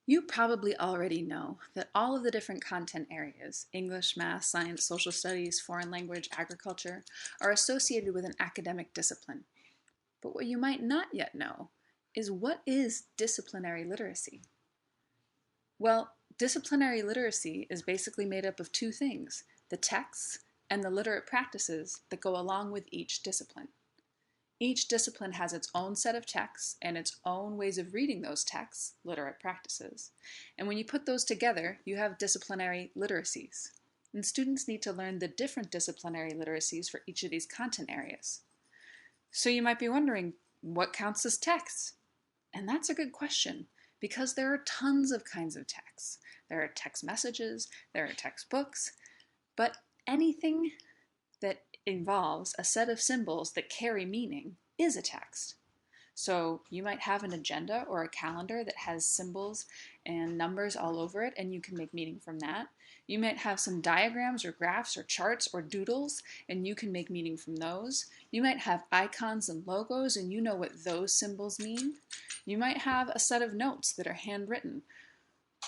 You probably already know that all of the different content areas, English, math, science, social studies, foreign language, agriculture, are associated with an academic discipline. But what you might not yet know is what is disciplinary literacy? Well, disciplinary literacy is basically made up of two things, the texts and the literate practices that go along with each discipline. Each discipline has its own set of texts and its own ways of reading those texts, literate practices. And when you put those together, you have disciplinary literacies. And students need to learn the different disciplinary literacies for each of these content areas. So you might be wondering, what counts as text? And that's a good question, because there are tons of kinds of texts. There are text messages, there are textbooks, but anything that involves a set of symbols that carry meaning is a text. So you might have an agenda or a calendar that has symbols and numbers all over it, and you can make meaning from that. You might have some diagrams or graphs or charts or doodles, and you can make meaning from those. You might have icons and logos, and you know what those symbols mean. You might have a set of notes that are handwritten,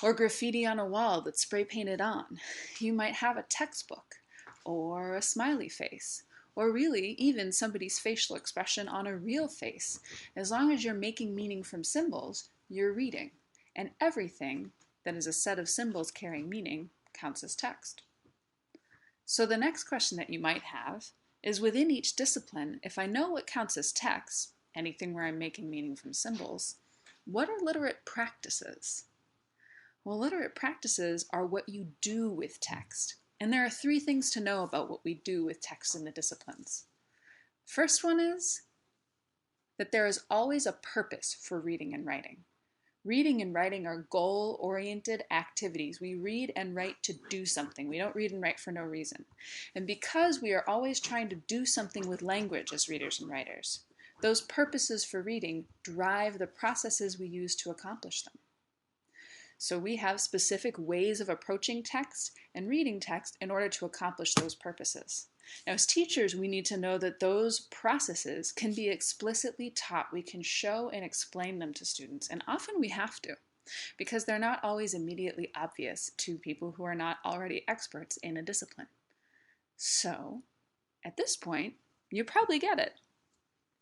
or graffiti on a wall that's spray painted on. You might have a textbook, or a smiley face, or really even somebody's facial expression on a real face. As long as you're making meaning from symbols, you're reading. And everything that is a set of symbols carrying meaning counts as text. So the next question that you might have is, within each discipline, if I know what counts as text, anything where I'm making meaning from symbols, what are literate practices? Well, literate practices are what you do with text. And there are three things to know about what we do with text in the disciplines. First one is that there is always a purpose for reading and writing. Reading and writing are goal-oriented activities. We read and write to do something. We don't read and write for no reason. And because we are always trying to do something with language as readers and writers, those purposes for reading drive the processes we use to accomplish them. So we have specific ways of approaching text and reading text in order to accomplish those purposes. Now, as teachers, we need to know that those processes can be explicitly taught. We can show and explain them to students, and often we have to, because they're not always immediately obvious to people who are not already experts in a discipline. So, at this point, you probably get it.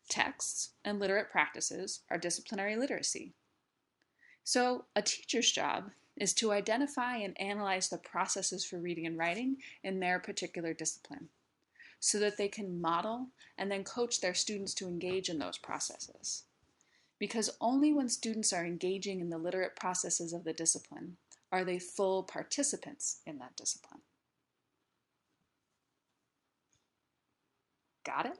Texts and literate practices are disciplinary literacy. So a teacher's job is to identify and analyze the processes for reading and writing in their particular discipline, so that they can model and then coach their students to engage in those processes. Because only when students are engaging in the literate processes of the discipline are they full participants in that discipline. Got it?